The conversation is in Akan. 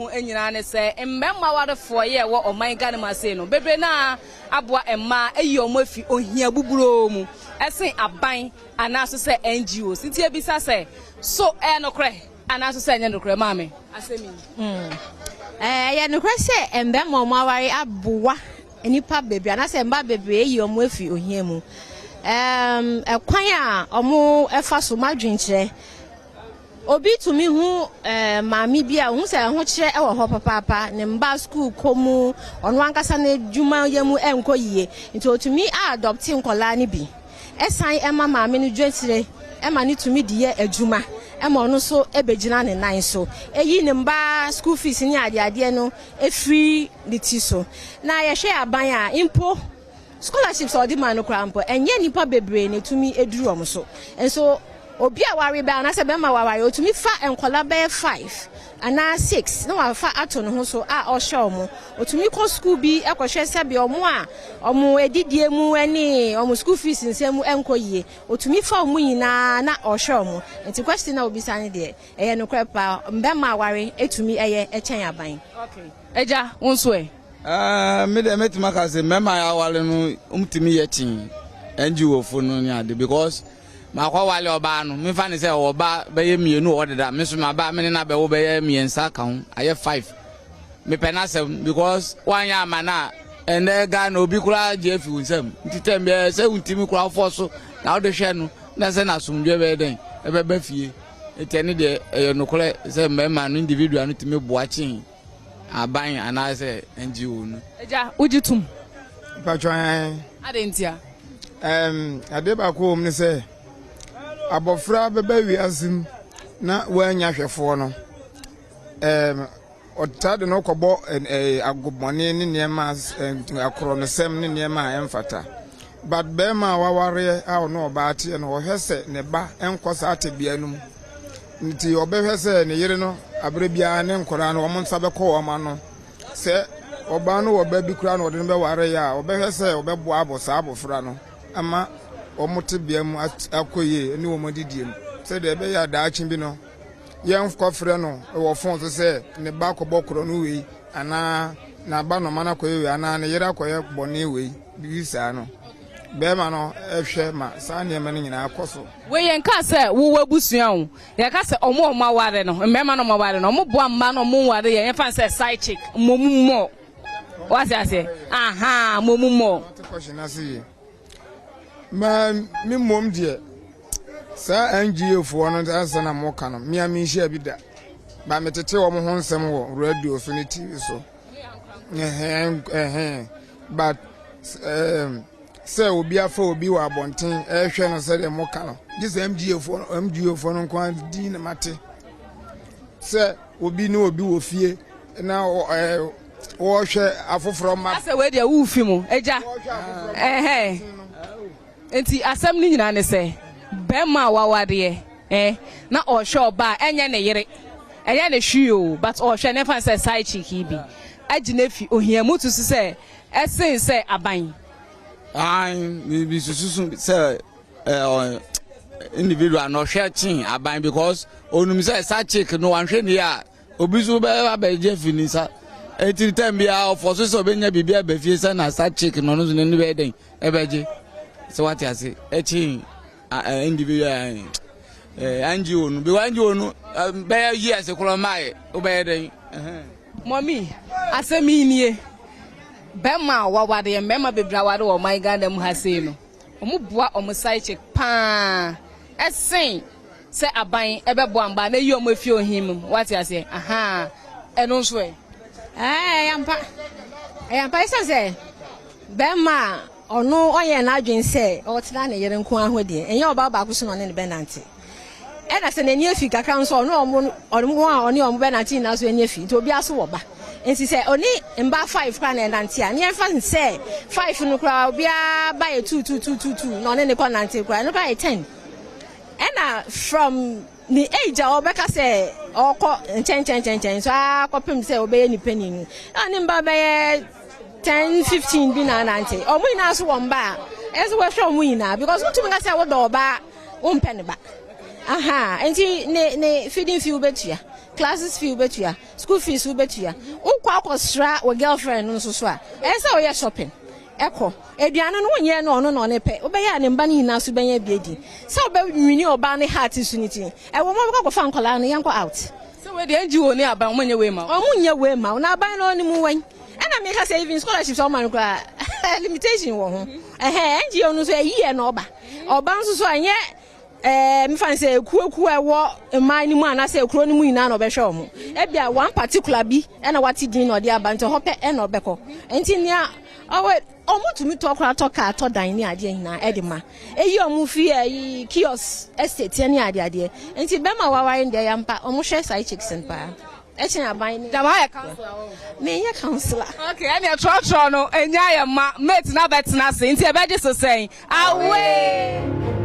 mu enyina ne se mbemma ware foye wo oman Ghana ma se no bebre na aboa emma eyi omafi ohia buburo mu esen aban anaso se NGOs nti ebisa se so enokre anaso se enokre maame asemi ya nokre se mbemma omaware aboa enipa bebre anase mba bebre eyi omafi ohia mu ekwan a omo efa so madwenkyere obi tumi hu maami bia hu se ho kire e wo ho papa ne mba school komu ono ankasa na adwuma yemu enkoyie nti otumi adopt nkola ni bi esan ema maami no dwetire ema ni tumi diye adwuma ema ono so ebegina ne nan so eyi ne mba school fees ni ade no efree liti so na ye hwe aban a impo scholarships or demand no krampo enye nipa bebre ne tumi eduru om so enso obi a ware ba na se be ma ware otumi fa enkola be 5 ana 6 na wa fa ato no ho so a o hwe mo otumi ko school bi ekohwe se be omo a omo edidie mu ani omo school fees nsem enkoyie otumi fa omo nyina na o hwe mo enti question na obi sane de eye no krepa mbe ma ware etumi eye echen aban okay eja wonso me de metima ka se mema ya wale no umtimi yetin NGO fo no ni ade because ma kwa wale oba no me fa ne se oba be ye mienu odeda me so ma ba me na be wo be ye miensa ka ho aye 5 me pena se because wan ya mana ende ga na obi kura je fi unsem ntitem be se untimi kura fo so na o de hwe no na se na sumdwe be den e be ba fie eteni de no kure se mema no individual no timi boachi aban anase NGO no eja ujitum patwan adentia ade ba ko omni se abofra beba wiasim na wanya hwefo no otade no kobo agobone ne niema akoro no sem ne niema emfata but be ma waware a no obaate no hwese ne ba enkosa atebianum nti obehwese ne yire no abre bia ne nkora no omo nsa be ko oma no se oba no oba bi kura no ode no be ware ya obehwese obebo abosa abofra no ama omote bia mu akoye ni omodidiem se de be ya da chin bi no yen kofre no wo fon so se ne ba ko bokoro no we ana na ba no mana koye we ana ne yira koye bone we bi sa no be ma no ehwe ma sa ne ma nyina akoso we yen ka se wo wabusua o ye ka se omo ma ware no mmema no ma ware no omo boa mma no mo ware ye fa se side chick momummo wasi ase aha momummo ma mi mom die sa NGO fo no asa na mo ka no mi amihia bi da ba metete wo mo ho nsem wo radio so ne TV so but se obi afa obi wa abonten ehwe no se de mo ka no dis NGO fo no kwa di na mate se obi ni obi wo fie na wo hwe afoforo ma ase we de wo fi mu eja enti asem ni nyina ne se bema wawade na o hwe oba enye ne yire enye ne hwio but o hwe ne fa se side chick bi agina fi ohia mutu se esen se aban bi susu se individual no hwe chin aban because onum se side chick no wan hwe ni ya obi so be abeje finisa enti tambia ofoso so benya bibia be fie se na side chick no no ne be den ebeje so what you say echi individual NGO no be NGO no be years ekolo mai obey den mommy asemi nie bema wawade mbema bebra wade o my God dem ha sei no omo boa omo side chick pa esen se aban ebeboa mba na yi omo fi ohim what you say aha eno so yampa isa se bema ono oye na adwen se otena ne yere nko ahode enye oba ba kuso no ne benanti e na se ne nie fi kakra nso ono omo benanti na so enye fi to obi aso wo ba ensi se oni mba 5 kwa na nanti a ne fa se 5 no kwa obi a ba ye 2 no ne kwa nanti kwa no kwa 10 na from ni age a obeka se okọ chen so akopem se obeye ni penny ani mba be 10-15 bi na nanti omu ina so womba ezo we hwe omu ina because utumi ka se wo do ba umpe ne ba aha enti ne feeding few betua classes fee betua school fees betua ukwa akosra wo girlfriend no so a esa wo ye shopping eko eduano no nye no no ne pe obeya ne mba ne hina so benya biedi se obewini oba ne heart sunity e wo mo ko fa nkola no yanko out so we the NGO ni aba mo nye we ma na aban no ni mu wan ena me ka say even scholarships o man ko limitation wo ho NGO no so eyi na oba nso so anye me fan say ekueku ewo man ni mu ana say ekuro ni mu ina na obehwe omo e bia one particular bi ena wati din no de aba nto hope e na obeko enti nia awe omo tumi talk ato dan ni ade hina e de ma eyi omo fi ayi kiosk estate ni ade enti be ma waware nde ya mpa omo hwe sai chicken pa echi aban ni dama ya counselor me ya counselor okay and Trotro no enya ya ma mate na betina se enti e be je so say awe